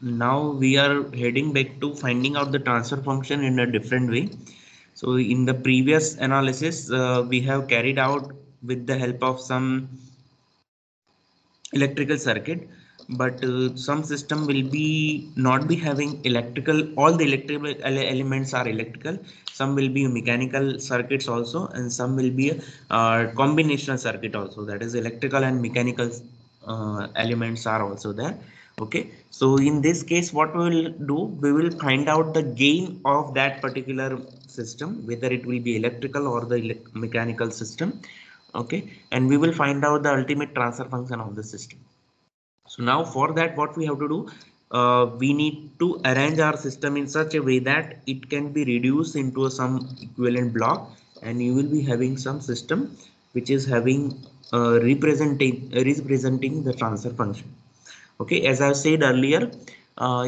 now we are heading back to finding out the transfer function in a different way. So in the previous analysis, we have carried out with the help of some electrical circuit, but some system will be not be having electrical, all the electrical elements are electrical, some will be mechanical circuits also, and some will be combinational circuit also, that is electrical and mechanical elements are also there. Okay, so in this case what we will do, we will find out the gain of that particular system, whether it will be electrical or the mechanical system. Okay, and we will find out the ultimate transfer function of the system. So now for that what we have to do, we need to arrange our system in such a way that it can be reduced into some equivalent block, and you will be having some system which is having representing the transfer function. Okay, as I said earlier,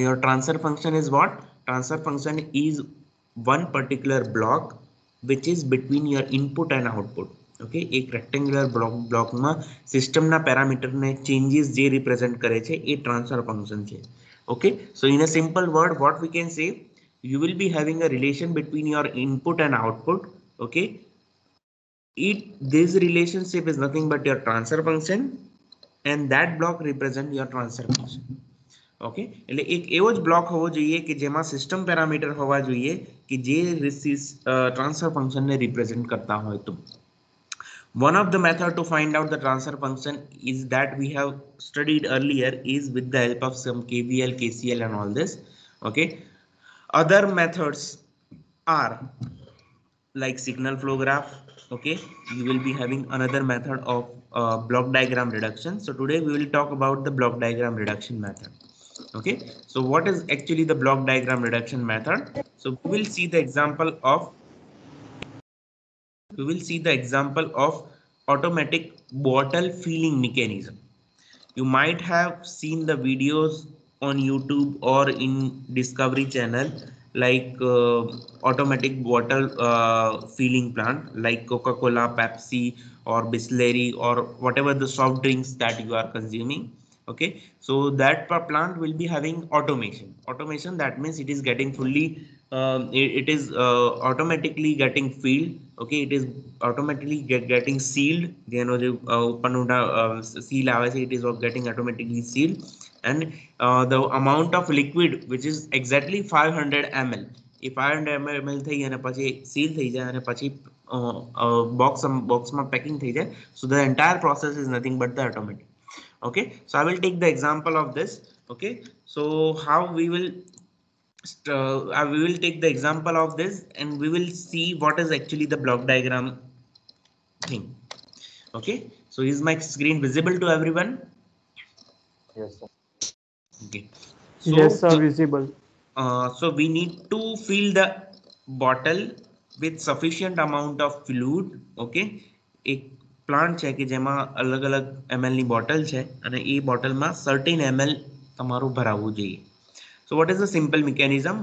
your transfer function is what? Transfer function is one particular block which is between your input and output. Okay, એક rectangular બ્લોકમાં સિસ્ટમના પેરામીટરને changes જે represent કરે છે એ transfer function છે. Okay, so in a simple word what we can say, you will be having a relation between your input and output. Okay, this relationship is nothing but your transfer function, and that block represent your transfer function. Okay, એટલે એક એવો જ block હોવો જોઈએ કે જેમાં system parameter હોવા જોઈએ કે જે ટ્રાન્સફર ફંક્શનને રિપ્રેઝેન્ટ કરતા હોય. તો one of the method to find out the transfer function is that we have studied earlier is with the help of some KVL, KCL and all this. Okay, other methods are like signal flow graph. Okay, you will be having another method of block diagram reduction. So today we will talk about the block diagram reduction method. Okay, so what is actually the block diagram reduction method? So we will see the example of automatic bottle filling mechanism. You might have seen the videos on YouTube or in Discovery Channel, like automatic bottle filling plant like Coca-Cola, Pepsi or Bisleri or whatever the soft drinks that you are consuming. Okay, so that plant will be having automation, that means it is getting fully it is automatically getting filled. Okay, it is automatically getting sealed. જેનો જે ઉપરનું seal આવે છે, it is getting automatically sealed, and the amount of liquid which is exactly 500 ml, A 500 ml થઈ અને પછી seal થઈ જાય અને પછી બોક્સમાં પેકિંગ થઈ જાય. So the entire process is nothing but the automatic. Okay, so I will take the example of this. Okay, so how we will take the example of this and we will see what is actually the block diagram thing. Okay, so is my screen visible to everyone? Yes, sir. Okay, Yes, so sir, visible. so we need to fill the bottle with sufficient amount of fluid. Okay, એક plant છે કે જેમાં અલગ અલગ ml ની bottle છે અને એ બોટલમાં certain ml તમારું ભરાવવું જોઈએ. So what is the simple mechanism?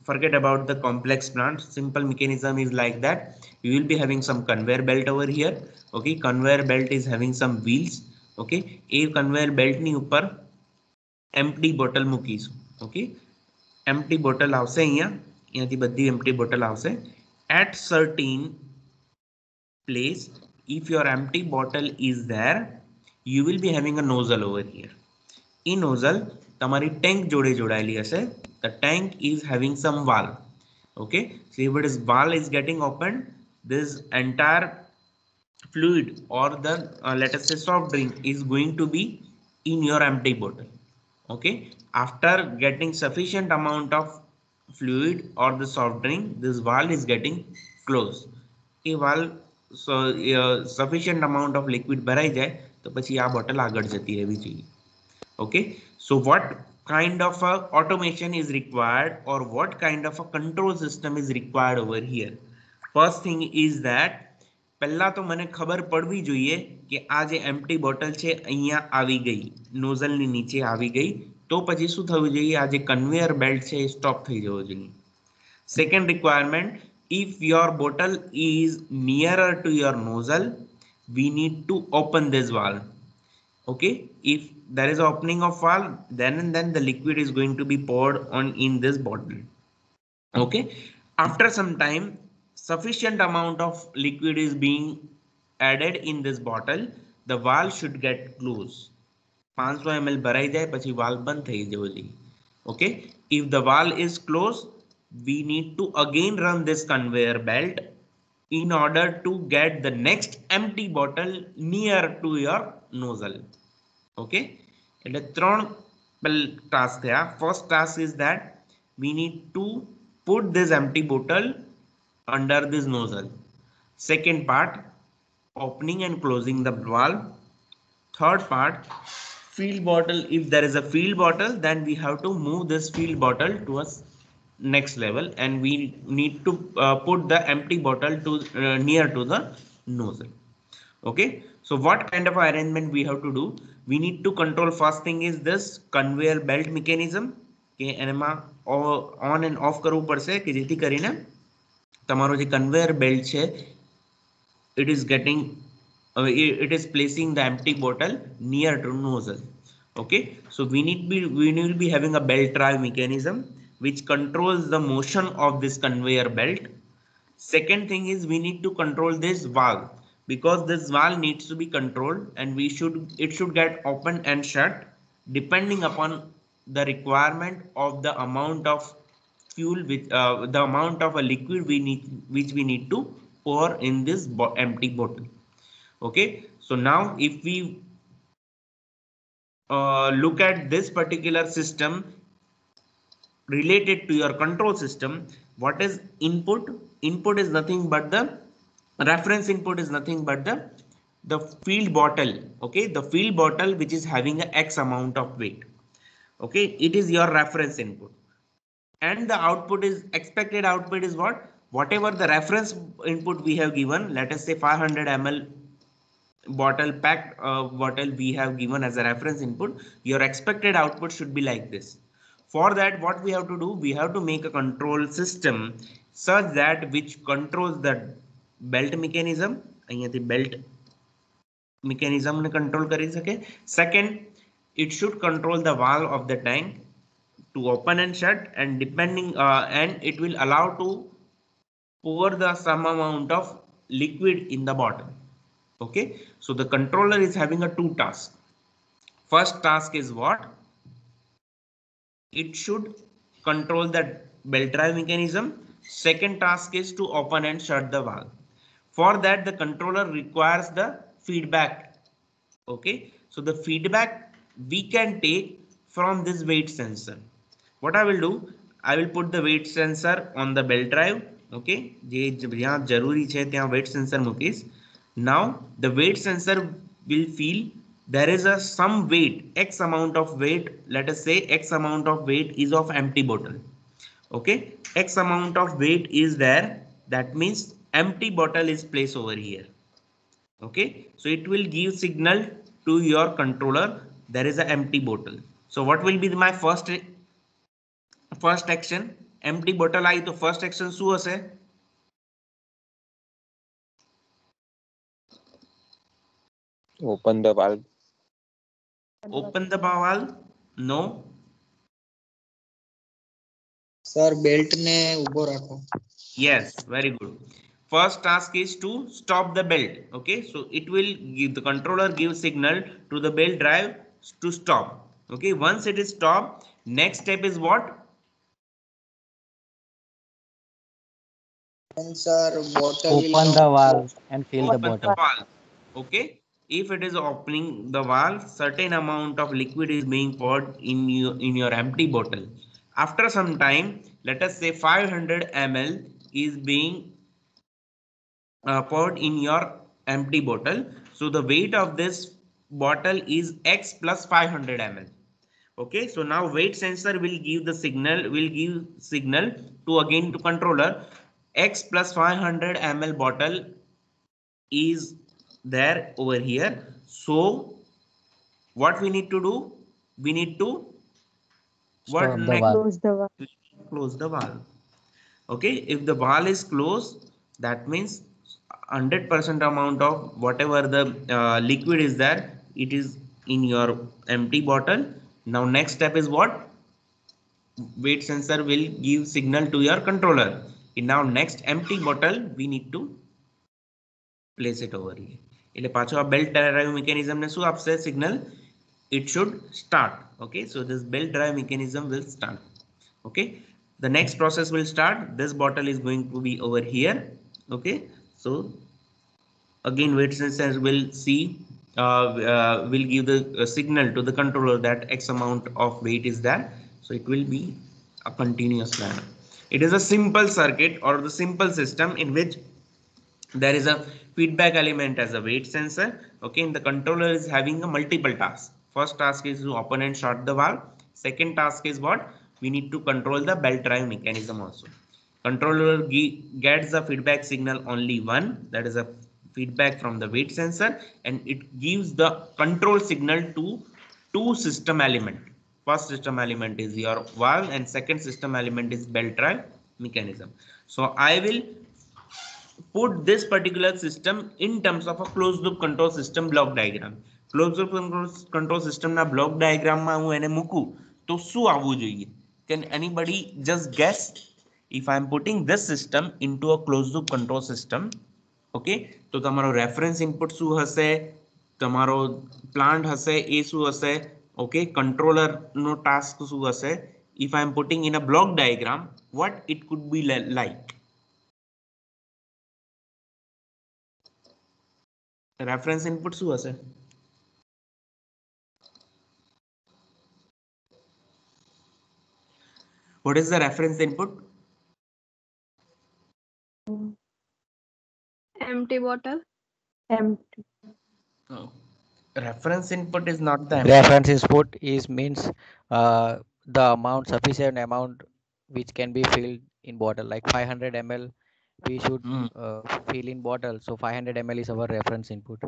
Forget about the complex plant. Simple mechanism is like that. You will be having some conveyor belt over here. Okay, conveyor belt is having some wheels. Okay, a conveyor belt ની ઉપર empty bottle મૂકીશું. Okay, empty bottle આવશે અહીંયા, અહીંયાથી બધી empty bottle આવશે. At certain place, if your empty bottle is there, you will be having a nozzle over here. In nozzle તમારી tank જોડે જોડાયેલી હશે. The tank is having some valve. Okay, so if it is valve is getting opened, this entire fluid or the let us say soft drink is going to be in your empty bottle. Okay, after getting sufficient amount of fluid or the soft drink, this valve is getting closed. A valve, so sufficient amount of liquid ભરાઈ જાય તો પછી આ bottle આગળ જતી રહેવી જોઈએ. Okay, so what kind of a automation is required or what kind of a control system is required over here? First thing is that પહેલા તો મને ખબર પડવી જોઈએ કે આ જે empty bottle છે અહીંયા આવી ગઈ, nozzle ની નીચે આવી ગઈ, તો પછી શું થવું જોઈએ? આ જે conveyor belt છે એ stop થઈ જવો જોઈએ. Second requirement, if your bottle is nearer to your nozzle, we need to open this valve. Okay, if there is opening of valve, then and then the liquid is going to be poured on in this bottle. Okay, after some time, sufficient amount of liquid is being added in this bottle. The valve should get closed. 500 ml ભરાઈ જાય પછી valve બંધ થઈ જવો જોઈએ. Okay, if the valve is closed, we need to again run this conveyor belt in order to get the next empty bottle near to your nozzle. Okay, એટલે ત્રણ task થયા. First task is that we need to put this empty bottle under this nozzle. Second part, opening and closing the valve. Third part, field bottle. If there is a field bottle, then we have to move this field bottle to a next level, and we need to put the empty bottle to near to the nozzle. Okay, so what kind of arrangement we have to do? We need to control. First thing is this conveyor belt mechanism કે એમાં on and off કરવું પડશે કે જેથી કરીને તમારો જે conveyor belt છે it is getting it is placing the empty bottle near to nozzle. Okay, so we will be having a belt drive mechanism which controls the motion of this conveyor belt. Second thing is we need to control this valve, because this valve needs to be controlled, and it should get open and shut depending upon the requirement of the amount of fuel with the amount of a liquid which we need to pour in this empty bottle. Okay, so now if we look at this particular system related to your control system, what is input? Input is nothing but the reference input is nothing but the field bottle. Okay, the field bottle which is having a x amount of weight. Okay, it is your reference input, and the output is expected output is whatever the reference input we have given. Let us say 500 ml bottle packed bottle we have given as a reference input. Your expected output should be like this. For that, what we have to do, we have to make a control system such that which controls the belt mechanism. અહીંયાથી belt mechanism ને control કરી શકે. Second, it should control the valve of the tank to open and shut, and depending and it will allow to pour the some amount of liquid in the bottle. Okay, so the controller is having a two tasks. First task is what? It should control the belt drive mechanism. Second task is to open and shut the valve. For that, the controller requires the feedback. Okay, so the feedback we can take from this weight sensor. What I will do, I will put the weight sensor on the belt drive. Okay, જ્યાં જરૂરી છે ત્યાં weight sensor મૂકીશ. Now the weight sensor will feel there is a some weight, x amount of weight. Let us say x amount of weight is of empty bottle. Okay, x amount of weight is there. That means empty bottle is placed over here. Okay, so it will give signal to your controller there is an empty bottle. So what will be my first action? Empty bottle आई तो first action શું હશે? Open the valve. Open the valve? No. Sir, belt ને ઊભો રાખો. Yes, very good. First task is to stop the belt. Okay, so it will give the controller give signal to the belt drive to stop. Okay, once it is stopped, next step is what? Sir, bottle Open the valve and fill the Open the bottle. valve. Okay, if it is opening the valve, certain amount of liquid is being poured in your empty bottle. After some time, let us say 500 ml is being poured in your empty bottle. So the weight of this bottle is x plus 500 ml. Okay, so now weight sensor will give signal to again to controller x plus 500 ml bottle is there over here. So what we need to do? We need to what Stop the next? valve. Close the valve. Okay, if the valve is closed, that means 100% amount of whatever the liquid is there, it is in your empty bottle. Now next step is what? Weight sensor will give signal to your controller. In now next empty bottle we need to place it over here. એટલે પાછો આ belt drive mechanism ને શું આપશે signal? It should start. Okay, so this belt drive mechanism will start. Okay, the next process will start. This bottle is going to be over here. Okay, so again weight sensor will see will give the signal to the controller that x amount of weight is there. So it will be a continuous manner. It is a simple circuit or the simple system in which there is a feedback element as a weight sensor. Okay, and the controller is having a multiple task. First task is to open and shut the valve. Second task is what? We need to control the belt drive mechanism also. Controller gets the feedback signal only one, that is a feedback from the weight sensor, and it gives the control signal to two system element. First system element is your valve and second system element is belt drive mechanism. So I will put this particular system in terms of a closed loop control system block diagram. Closed loop control system na block diagram માં હું એને મૂકું તો શું આવવું જોઈએ? Can anybody just guess? If I am putting this system into a closed loop control system, okay, તો તમારો reference input શું હશે? તમારો plant હશે એ શું હશે? Okay, controller નો task શું હશે? If I am putting in a block diagram, what it could be like? Reference input શું હશે? What is the reference input? Empty bottle. Empty. Oh. Reference input is not the Reference input is means the amount, sufficient amount which can be filled in bottle, like 500 ml we should fill in bottle. So 500 ml is our reference input.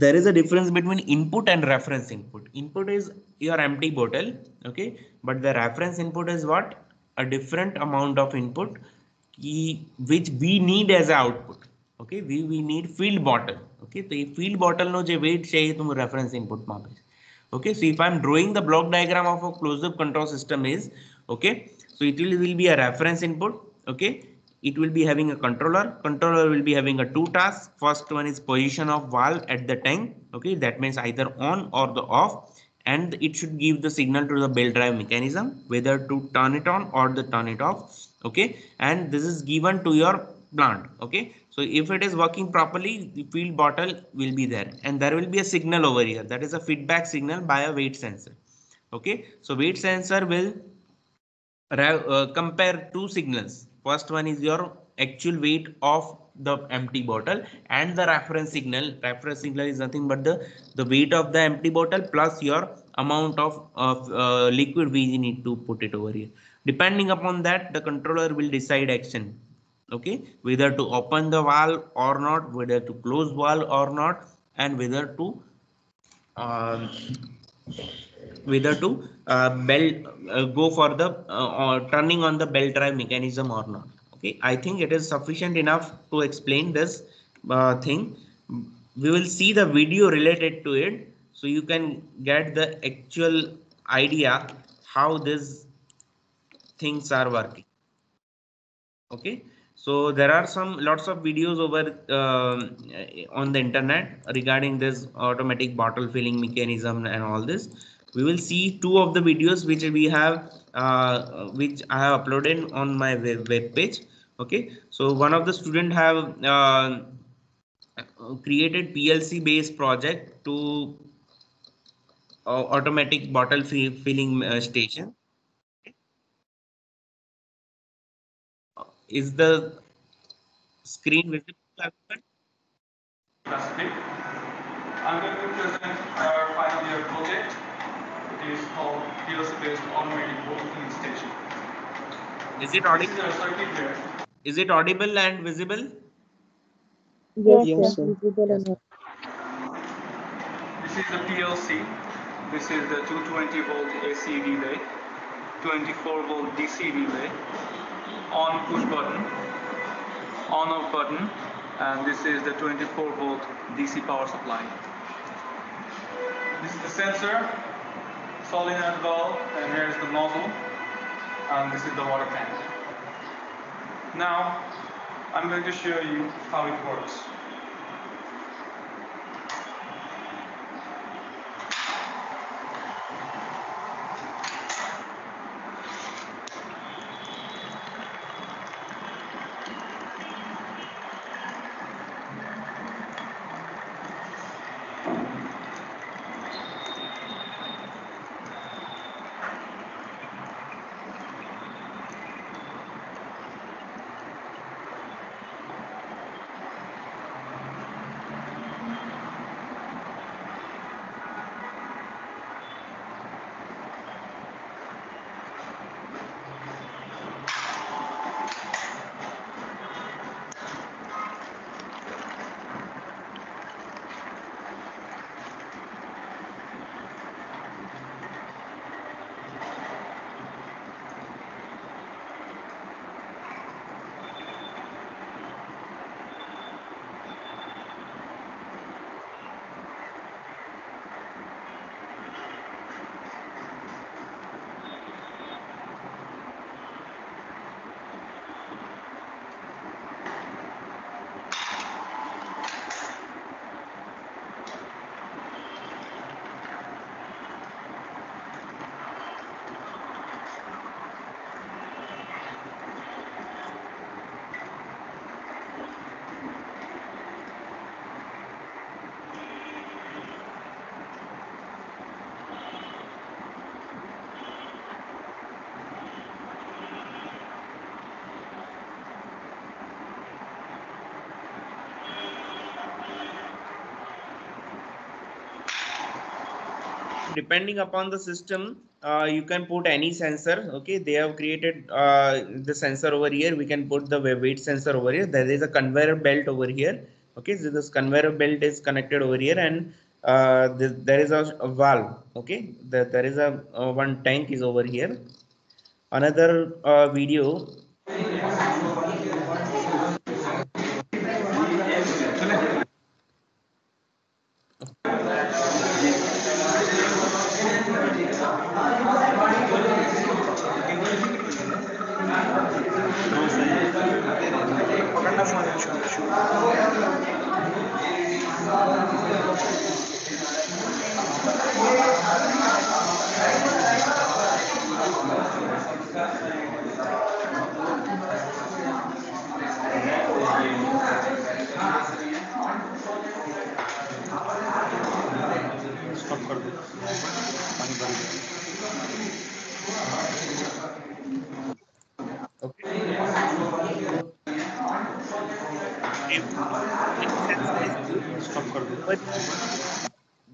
There is a difference between input and reference input. Input is your empty bottle, okay, but the reference input is what? A different amount of input which we need as output. Okay, we need filled bottle. Okay, so if filled bottle no je weight છે એ તમે reference input માં આપે. Okay, so if I'm drawing the block diagram of a closed loop control system is, okay, so it will be a reference input. Okay, it will be having a controller. Controller will be having a two tasks. First one is position of valve at the tank. Okay, that means either on or the off, and it should give the signal to the belt drive mechanism whether to turn it on or the turn it off. Okay, and this is given to your plant. Okay, so if it is working properly, the filled bottle will be there, and there will be a signal over here, that is a feedback signal by a weight sensor. Okay, so weight sensor will compare two signals. First one is your actual weight of the empty bottle, and the reference signal. Reference signal is nothing but the weight of the empty bottle plus your amount of liquid we need to put it over here. Depending upon that, the controller will decide action. Okay, whether to open the valve or not, whether to close valve or not, and whether to go for the turning on the belt drive mechanism or not. Okay, I think it is sufficient enough to explain this thing. We will see the video related to it, so you can get the actual idea how these things are working. Okay, so there are lots of videos over on the internet regarding this automatic bottle filling mechanism and all this. We will see two of the videos which we have which I have uploaded on my web page. Okay, so one of the student have created PLC based project to automatic bottle filling station. Is the screen visible? I'm going to present our final year project. It is called PLC-based automated bottle filling station. Is it audible? This is our circuit there. Is it audible and visible? Yes, sir. visible Yes. enough. This is the PLC. This is the 220 volt AC relay, 24 volt DC relay, on push button, on off button, and this is the 24 volt DC power supply. This is the sensor, solenoid valve, and here's the nozzle, and this is the water tank. Now, I'm going to show you how it works. Depending upon the system, you can put any sensor. Okay, they have created the sensor over here. We can put the weight sensor over here. There is a conveyor belt over here. Okay, so this conveyor belt is connected over here, and there is a valve. Okay, there is a one tank is over here. Another video.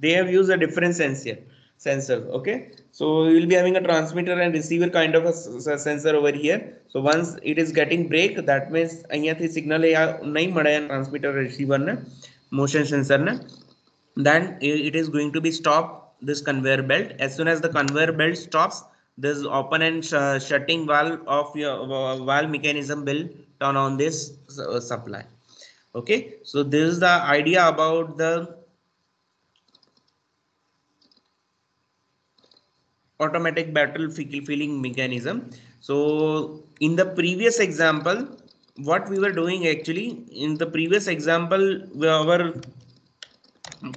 They have used a different sensor. Okay, so you will be having a transmitter and receiver kind of a sensor over here. So once it is getting break, that means અહીંયાથી signal નહીં મળે transmitter receiver ને motion sensor ને, then it is going to be stop this conveyor belt. As soon as the conveyor belt stops, this open and shutting valve of your valve mechanism will turn on this supply. Okay, so this is the idea about the automatic battle filling mechanism. So in the previous example, what we were doing actually, in the previous example, our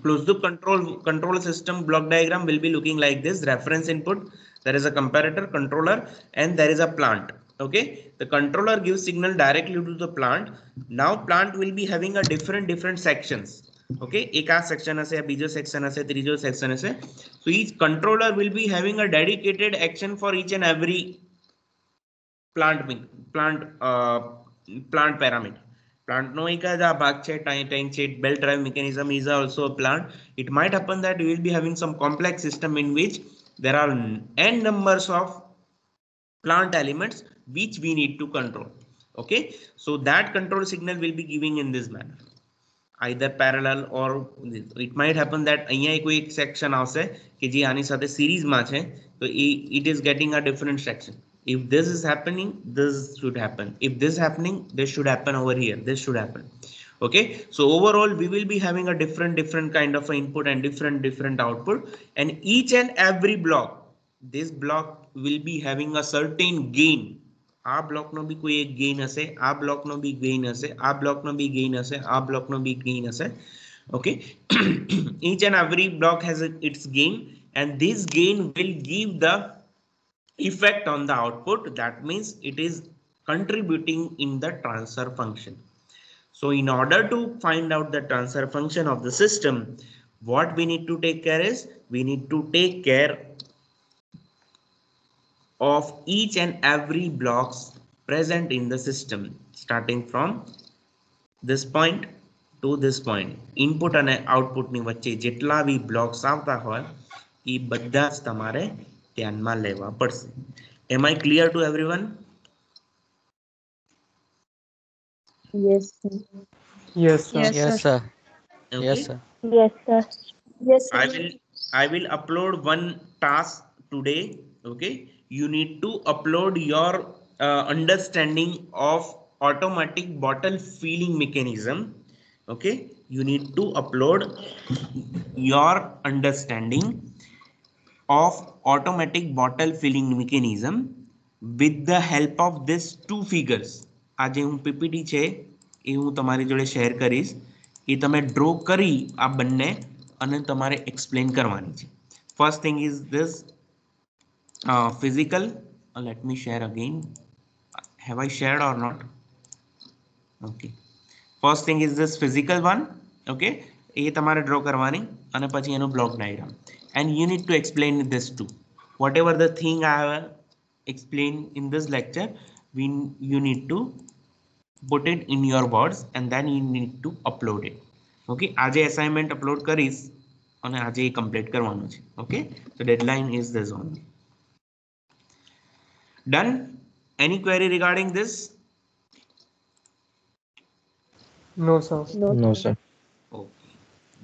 closed loop control system block diagram will be looking like this. Reference input, there is a comparator, controller, and there is a plant. Okay, the controller gives signal directly to the plant. Now plant will be having a different sections. Okay, एक आ section हसे, बीजो section हसे, त्रीजो section हसे. So each controller will be having a dedicated action for each and every plant parameter. Plant no एक आ भाग छे, tank छे, belt drive mechanism is also a plant. It might happen that you will be having some complex system in which there are n numbers of plant elements which we need to control. Okay, so that control signal will be giving in this manner, either parallel or it might happen that અહીંયા કોઈ એક section આવશે કે જે આની સાથે series માં છે, તો it is getting a different section. If this is happening, this should happen. If this is happening, this should happen over here. This should happen. Okay, so overall we will be having a different kind of input and different output, and each and every block, this block will be having a certain gain. આ block નો બી કોઈ એક gain હશે, આ block નો બી gain હશે, આ block નો બી gain હશે, આ block નો બી gain હશે. Okay, each and every block has its gain, and this gain will give the effect on the output. That means it is contributing in the transfer function. So in order to find out the transfer function of the system, what we need to take care is, we need to take care of each and every blocks present in the system, starting from this point to this point. Input and output ની વચ્ચે જેટલા બી blocks આવતા હોય એ બધા જ તમારે ધ્યાનમાં લેવા પડશે. Am I clear to everyone? Yes, sir. Yes, sir. Yes, sir. Okay. Yes, sir. Yes, sir. Yes, sir. I will upload one task today. Okay, you need to upload your understanding of automatic bottle filling mechanism. Okay, you need to upload your understanding of automatic bottle filling mechanism with the help of these two figures. આજે હું PPT છે એ હું તમારી જોડે share કરીશ, એ તમે draw કરી આ બંને અને તમારે એક્સપ્લેન કરવાની છે. First thing is this physical. Let me share again. Have I shared or not? Okay, first thing is this physical one. Okay, એ તમારે ડ્રો કરવાની અને પછી એનો block diagram, and you need to explain this too. Whatever the thing I have explained in this lecture, you need to put it in your words and then you need to upload it. Okay, આજે assignment upload કરીશ અને આજે એ complete કરવાનું છે. Okay, so deadline is this only. Done? Any query regarding this? No, sir. No, sir. Okay,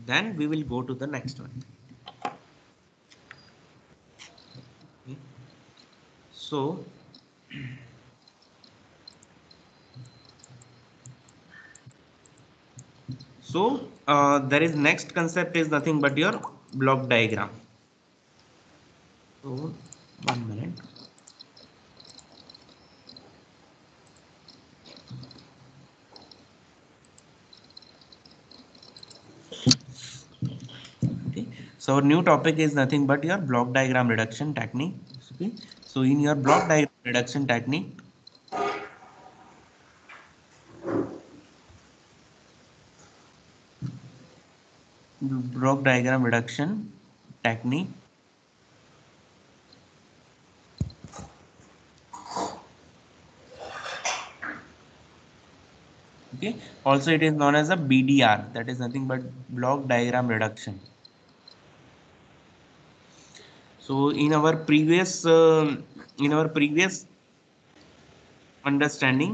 then we will go to the next one. Okay. So there is next concept is nothing but your block diagram. So 1 minute. Okay, so our new topic is nothing but your block diagram reduction technique. Okay, so in your block diagram reduction technique, okay, also it is known as a BDR, that is nothing but block diagram reduction. So in our previous understanding,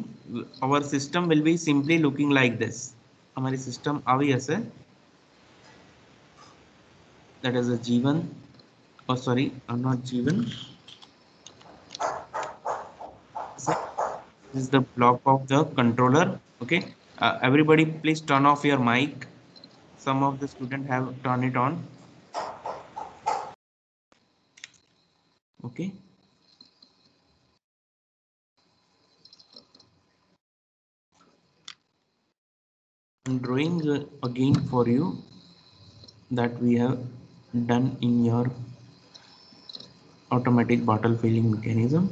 our system will be simply looking like this. हमारी system આવી હશે, that is a G1, oh sorry, not G1, this is the block of the controller. Okay, everybody please turn off your mic. Some of the students have turned it on. Okay, I'm drawing again for you that we have done in your automatic bottle filling mechanism.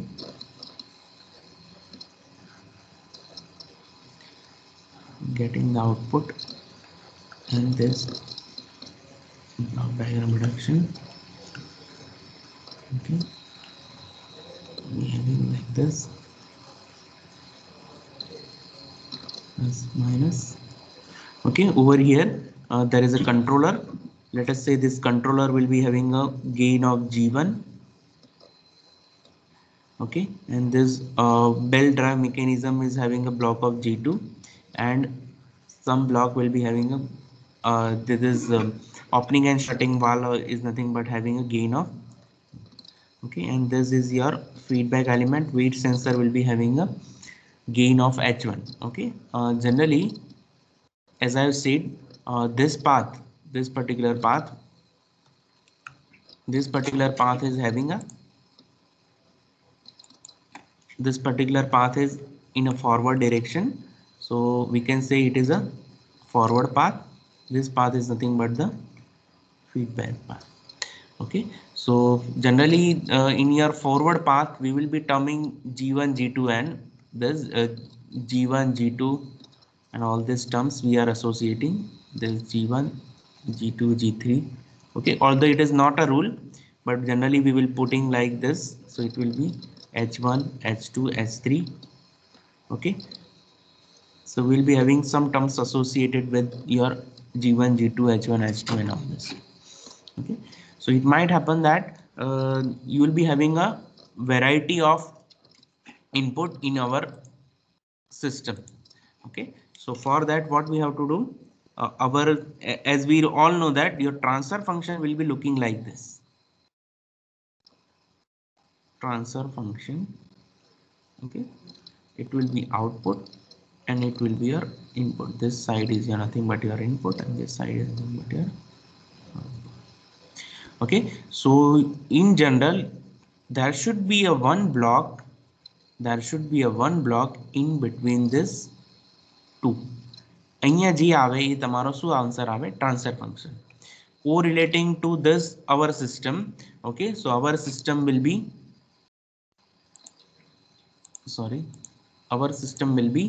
Getting the output and this block diagram reduction. Okay, we having like this plus minus. Okay, over here there is a controller. Let us say this controller will be having a gain of G1. Okay, and this belt drive mechanism is having a block of G2, and some block will be having a this is opening and shutting valve is nothing but having a gain of. Okay, and this is your feedback element. Weight sensor will be having a gain of H1. Okay, generally as I have said, this particular path is having a, this particular path is in a forward direction, so we can say it is a forward path. This path is nothing but the feedback path. Okay, so generally in your forward path we will be terming G1 G2 and this G1 G2 and all these terms we are associating this G1 G2 G3. Okay, although it is not a rule, but generally we will putting like this, so it will be H1 H2 H3. Okay, so we'll be having some terms associated with your G1 G2 H1 H2 and all this. Okay, so it might happen that you will be having a variety of input in our system. Okay, so for that what we have to do, as we all know that your transfer function will be looking like this. Transfer function, okay, it will be output and it will be your input. This side is nothing but your input and this side is nothing but your output. Okay, so in general there should be a one block in between this two. અહીંયા જે આવે એ તમારો શું answer આવે? Transfer function correlating to this our system. Okay, so our system will be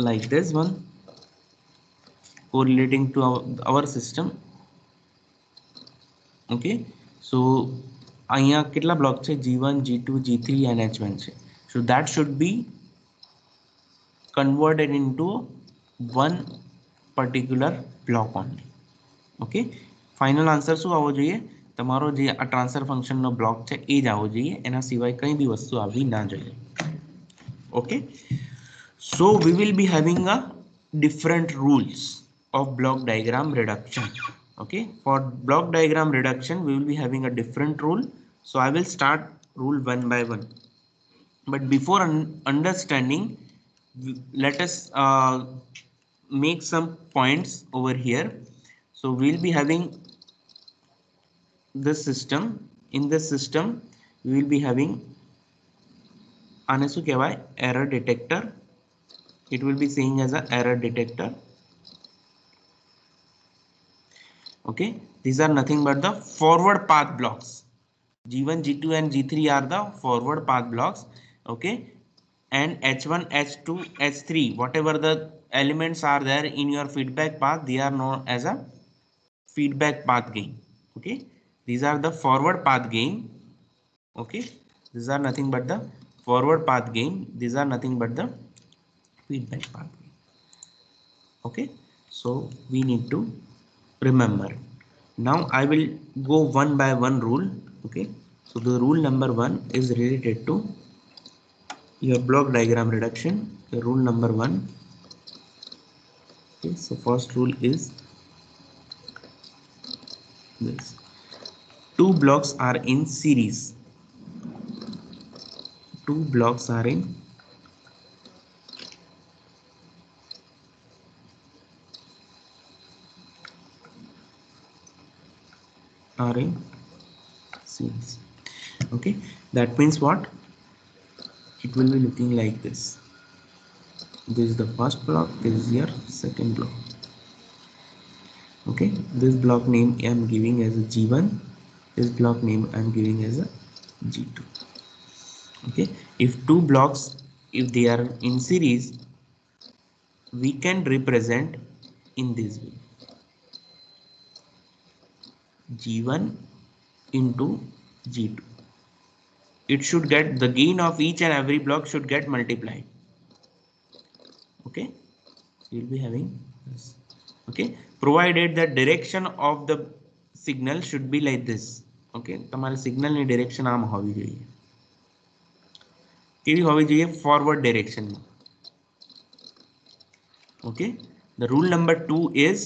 like this one, correlating to our system. Okay, so અહીંયા કેટલા block છે? G1 G2 G3 and H1 છે. So that should be converted into one particular block only. Okay, final answer શું આવવો જોઈએ? તમારો જે આ ટ્રાન્સફર ફંક્શનનો બ્લોક છે એ જ આવવો જોઈએ, એના સિવાય કંઈ બી વસ્તુ આવવી ના જોઈએ. Okay, so we will be having a different rules of block diagram reduction. Okay, for block diagram reduction we will be having a different rule, so I will start rule one by one. But before understanding, let us make some points over here. So we'll be having this system. In this system we will be having આને શું કહેવાય? error detector. It will be saying as a error detector. Okay, these are nothing but the forward path blocks. G1 G2 and G3 are the forward path blocks. Okay, and H1 H2 H3, whatever the elements are there in your feedback path, they are known as a feedback path gain. Okay, these are the forward path gain. Okay, these are nothing but the forward path gain, these are nothing but the feedback path gain. Okay, so we need to remember. Now I will go one by one rule. Okay, so the rule number one is related to your block diagram reduction. The rule number one. Okay, so first rule is this: two blocks are in series. Two blocks are in series. Okay, that means what? It will be looking like this. This is the first block, this is your second block. Okay, this block name I am giving as a G1, this block name I am giving as a G2. Okay, if two blocks, if they are in series, we can represent in this way: G1 into G2. It should get the gain of each and every block should get multiplied. Okay, you'll be having this. Okay, provided the direction of the signal should be like this. Okay, તમારે signal ની direction આમ હોવી જોઈએ. કેવી હોવી જોઈએ? Forward direction. Okay, the rule number 2 is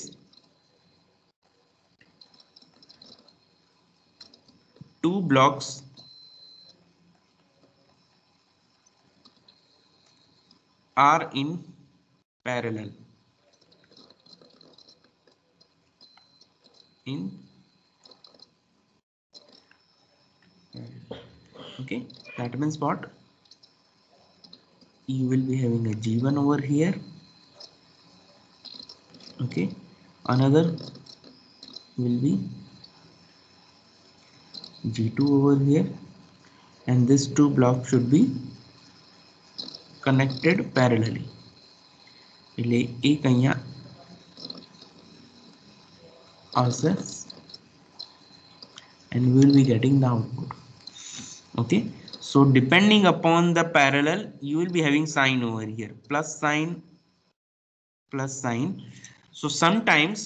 two blocks are in parallel. in okay, that means what, you will be having a G1 over here, okay, another will be G2 over here, and these two blocks should be connected parallelly. એટલે એક અહીંયા આવશે and we will be getting the output. Okay, so depending upon the parallel, you will be having sign over here, plus sign, plus sign. So sometimes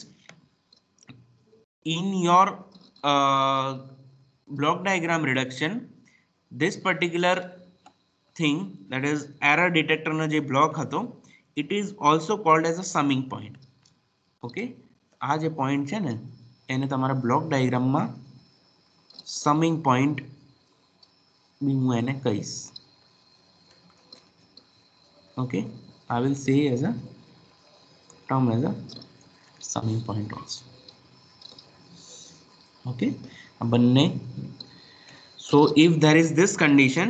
in your block diagram reduction, this particular thing, that is error detector no je block hato, it is also called as a summing point. Okay, આ જે point છે ને એને તમારા block diagram માં summing point બી હું એને કહીશ. Okay, I will say as a term as a summing point also. Okay, બંને. So if there is this condition,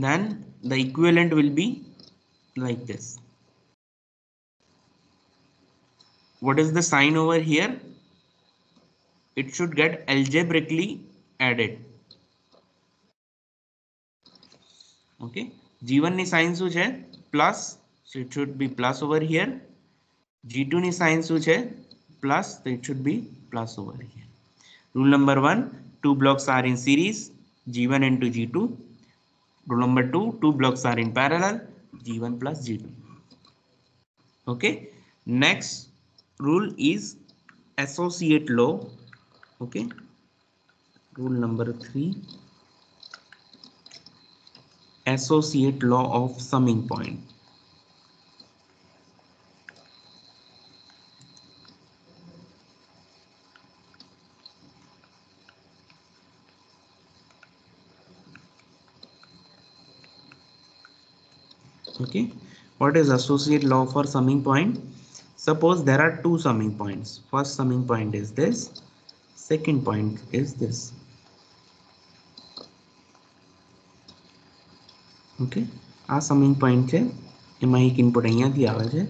then the equivalent will be like this. What is the sign over here? It should get algebraically added. Okay, G1 ની sign શું છે? Plus, so it should be plus over here. G2 ની sign શું છે? Plus, so it should be plus over here. Rule number 1, two blocks are in series, G1 into G2. Rule number 2, two blocks are in parallel, G1 plus G2. Okay, next rule is associate law. Okay, rule number 3, associate law of summing point. Okay, what is associate law for summing point? Suppose there are two summing points. First summing point is this, second point is this. Okay, આ summing point છે, એમાં એક input અહીંયાથી આવે છે,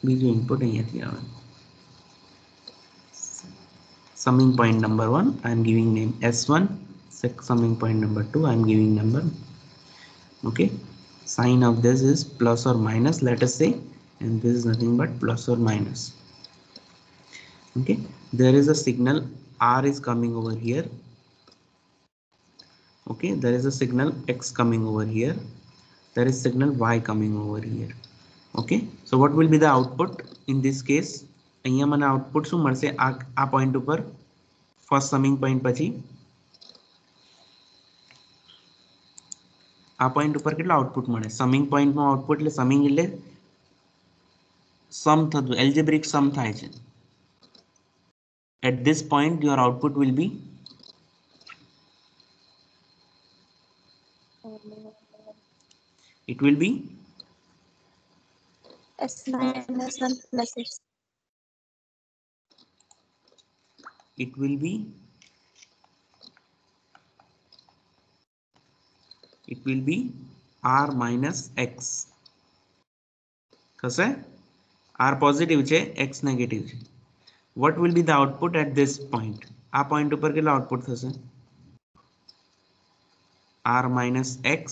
બીજો input અહીંયાથી આવે. Summing point number 1, I am giving name S1. Summing point number 2, I am giving number. Okay, sign of this is plus or minus, let us say, and this is nothing but plus or minus. Okay, there is a signal R is coming over here. Okay, there is a signal X coming over here, there is signal Y coming over here. Okay, so what will be the output in this case? અહીંયા મને output શું મળશે? આ point ઉપર first summing point પછી આ point ઉપર કેટલા output મળે? Summing point નું output એટલે summing એટલે sum થતું, algebraic sum થાય છે. At this point your output will be it will be S minus 1 plus S. it will be R minus X. થશે? R positive છે, X negative છે. What will be the output at this point? આ point ઉપર કેટલા output થશે? R minus X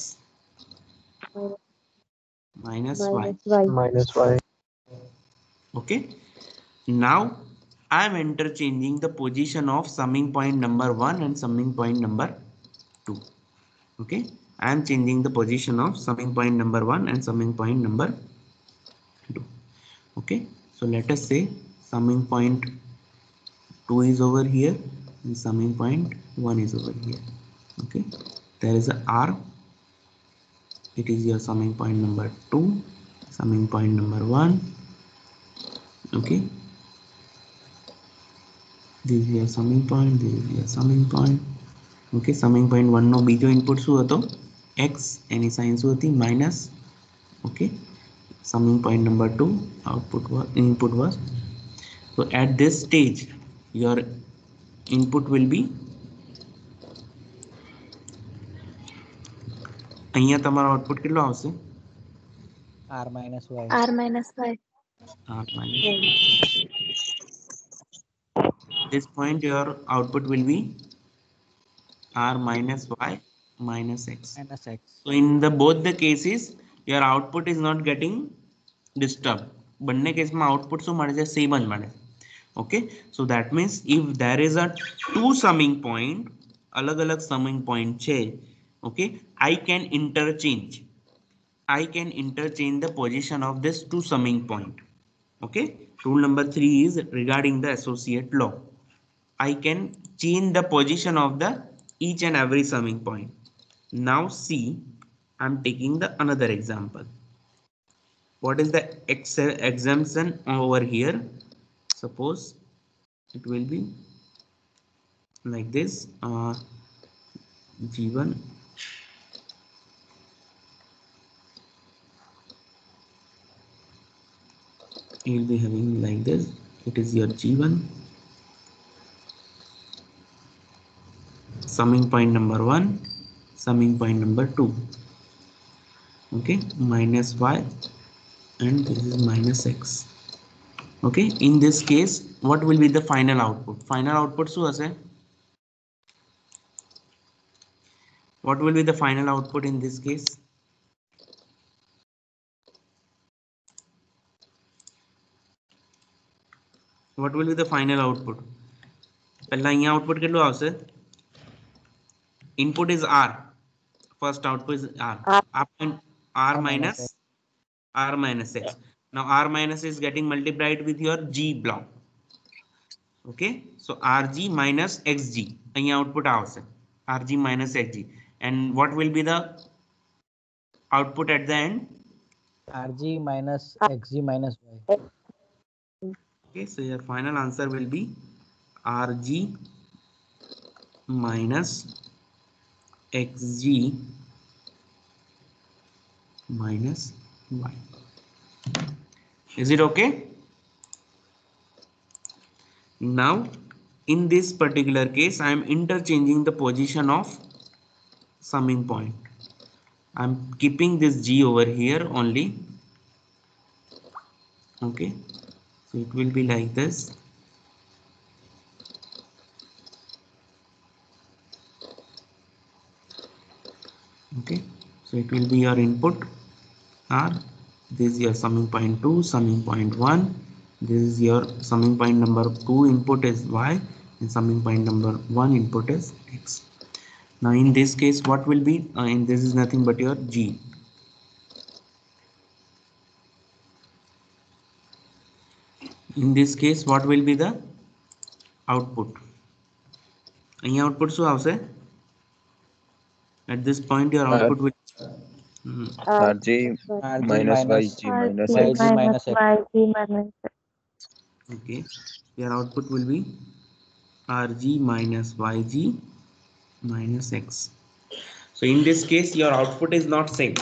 minus Y. minus y. Okay, now I am interchanging the position of summing point number 1 and summing point number 2. Okay, I am changing the position of summing point number 1 and summing point number 2. Okay, so let us say summing point 2 is over here and summing point 1 is over here. Okay, there is a R, it is your summing point number 2, summing point number 1. Okay, this is your summing point, this is your summing point. Okay, summing point 1 નો બીજો input શું હતો? X, એની sign શું હતી? Minus. Okay, summing point number 2 output was input was So at this stage your input will be અહીંયા તમારો output કેટલો આવશે R minus Y. R minus Y. R minus. This point your output will be R minus Y minus X. Minus X. So in the both the cases your output is not getting disturbed. બંને કેસમાં output શું મળે છે same જ મળે. Okay, so that means if there is a two summing point, અલગ અલગ summing point છે, okay, I can interchange the position of this two summing point. Okay, rule number 3 is regarding the associate law. I can change the position of the each and every summing point. Now see, I'm taking the another example. What is the exemption over here? Suppose it will be like this, G1 you will be having like this. It is your G1, summing point number 1, summing point number 2. Okay, minus Y and this is minus X. Okay, in this case what will be the final output? Final output શું હશે? What will be the final output in this case? What will be the final output? પહેલા અહીંયા output કેટલું આવશે? Input is R. First output is R. R minus X. Now R minus is getting multiplied with your G block. Okay, so RG minus XG. અહીંયા output આવશે. RG minus XG. And what will be the output at the end? RG minus XG minus Y. Okay, so your final answer will be RG minus XG minus Y. Is it okay? Now in this particular case I am interchanging the position of summing point. I am keeping this G over here only. Okay, so it will be like this. Okay, so it will be your input R. This is your summing point 2, summing point 1. This is your summing point number 2 input is Y and summing point number 1 input is X. Now in this case what will be and this is nothing but your G. In this case what will be the output? અહીંયા output શું આવશે? At this point your output will RG minus YG minus X. YG minus X. YG minus X. okay, your output will be RG minus YG minus X. So in this case your output is not same.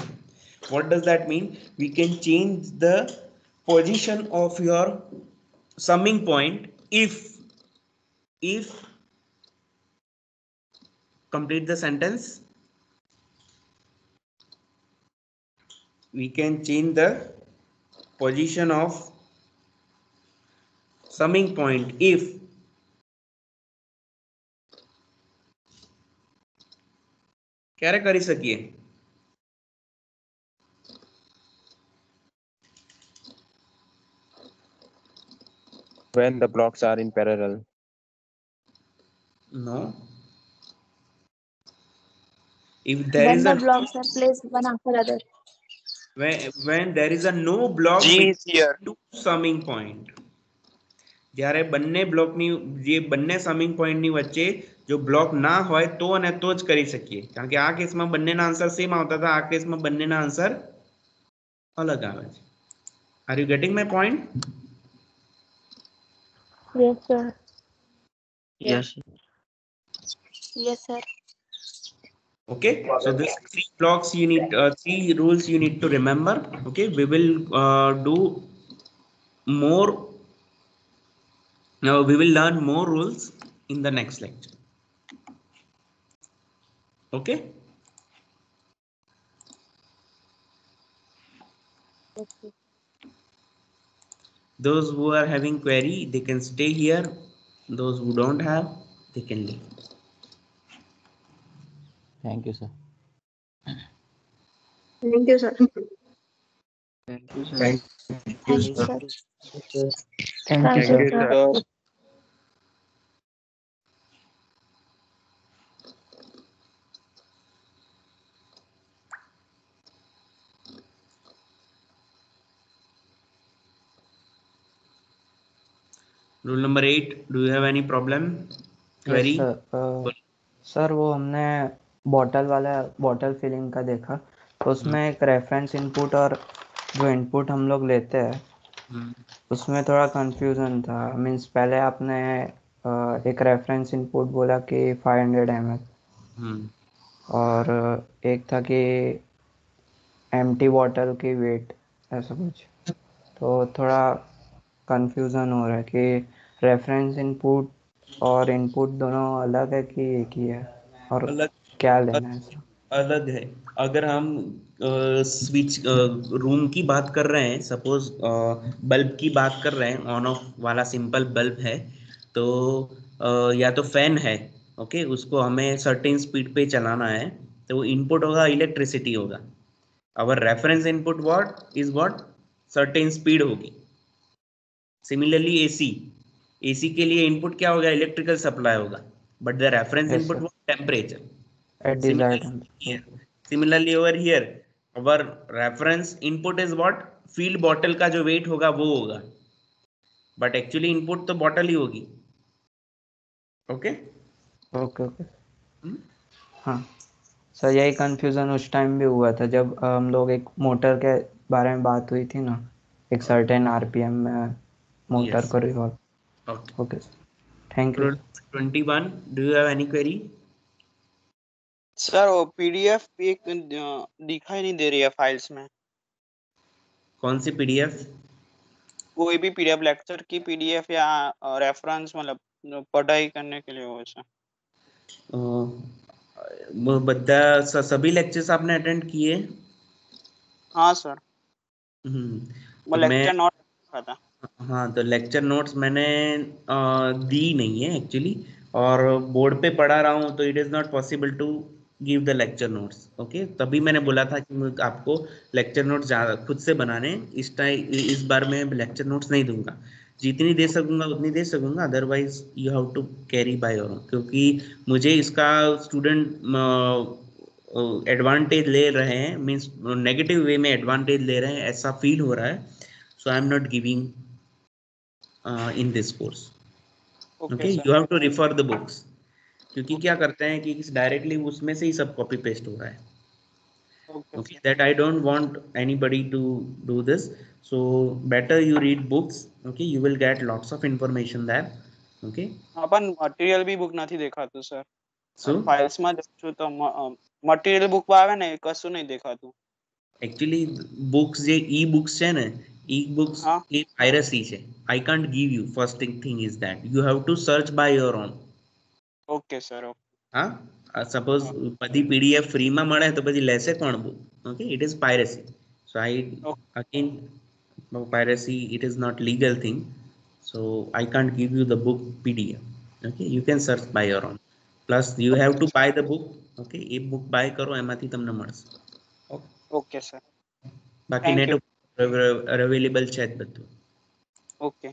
What does that mean? We can change the position of your summing point if complete the sentence. We can change the position of summing point if ક્યારે કરી શકીએ? When the blocks are in parallel. No. If there When is the a blocks are placed one after other. when there is a no block G is here. to summing point. જ્યારે બંને બ્લોકની જે બંને summing પોઈન્ટની વચ્ચે જો block ના હોય તો અને તો જ કરી શકીએ, કારણ કે આ કેસમાં બંનેના આન્સર સેમ આવતા હતા, આ કેસમાં બંનેના આન્સર અલગ આવે છે. Are you getting my point? Yes, sir. Yes. Yes, sir. Okay, so this three blocks you need, three rules you need to remember. Okay, we will do more Now we will learn more rules in the next lecture. Okay. Okay. Those who are having query, they can stay here. Those who don't have, they can leave. Thank you, sir. Thank you, sir. Thank you, sir. Thank Thank you, you, sir. sir. Thank Thank you, Thank you, you, sir. sir. Rule number 8. Do you have any problem? Yes Query? Sir sir वो हमने bottle filling का देखा तो उसमें एक reference input और जो input हम लोग लेते हैं उसमें थोड़ा कंफ्यूजन था मींस पहले आपने एक रेफरेंस इनपुट बोला कि 500 ml और एक था कि एम्प्टी बॉटल की वेट ऐसा कुछ तो थोड़ा कंफ्यूजन हो रहा है कि रेफरेंस इनपुट और इनपुट दोनों अलग है कि एक ही है और अलग क्या लेना है सर अलग है। अगर हम स्विच रूम की बात कर रहे हैं, सपोज बल्ब की बात कर रहे हैं, ऑन ऑफ वाला सिंपल बल्ब है, तो या तो फैन है, ओके, उसको हमें सर्टेन स्पीड पे चलाना है, तो वो इनपुट होगा, इलेक्ट्रिसिटी होगा। Our reference input what is what, certain speed होगी। सिमिलरली एसी के लिए इनपुट क्या होगा, इलेक्ट्रिकल सप्लाई होगा, but the reference yes input sir temperature. At desired Similarly over here, our reference input is what, filled bottle का जो weight होगा वो होगा, बट एक्चुअली इनपुट तो बॉटल ही होगी। ओके ओके ओके हाँ सर यही कंफ्यूजन उस टाइम भी हुआ था जब हम लोग एक मोटर के बारे में बात हुई थी ना एक सर्टेन आरपीएम में मोटर यस को revolve okay. Okay thank you 21, do you have any query? Sir वो पीडीएफ एक दिखाई नहीं दे रही है फाइल्स में। कौन सी पीडीएफ? कोई भी पीडीएफ, लेक्चर की पीडीएफ या रेफरेंस, मतलब पढ़ाई करने के लिए हो ऐसा। બધા सभी लेक्चर्स आपने अटेंड किए? हाँ सर, वो तो मैं लेक्चर नोट लिखा था। हाँ, तो लेक्चर नोट्स मैंने दी नहीं है एक्चुअली, और बोर्ड पे पढ़ा रहा हूँ, तो it is not possible to give the lecture notes. Okay, तभी मैंने बोला था कि मैं आपको लेक्चर नोट्स खुद से बनाने, इस बार मैं लेक्चर नोट्स नहीं दूंगा। जितनी दे सकूंगा उतनी दे सकूंगा, otherwise you have to carry by your own, क्योंकि मुझे इसका स्टूडेंट एडवांटेज ले रहे हैं, मीन्स नेगेटिव वे में एडवांटेज ले रहे हैं, ऐसा फील हो रहा है। So I am not giving in this course. Okay Okay, sir. you have to refer the books, क्योंकि क्या करते हैं कि डायरेक्टली उसमें से ही सब कॉपी पेस्ट हो रहा है। Okay Okay, sir. that I don't want anybody to do this, so better you read books. Okay, you will get lots of information there. Okay, अपन મટીરીયલ બી બુક નથી દેખાતું સર, so ફાઇલ્સ માં જોશું તો મટીરીયલ બુક માં આવે ને એ કશું નહીં દેખાતું। actually books જે e-books છે ને, e-books હા એ piracy છે. I can't give you. First thing is that you have to search by your own. Okay sir okay. હા, સપોઝ બધી પીડીએફ ફ્રીમાં મળે તો પછી લેશે કોણ book? Okay, it is piracy. So I again, piracy, it is not legal thing, so I can't give you the book pdf. Okay, you can search by your own, plus you have to buy the book. Okay, A book buy કરો, એમાંથી તમને મળશે. Okay sir, બાકી thank net you. Available છે જ બધું. Okay.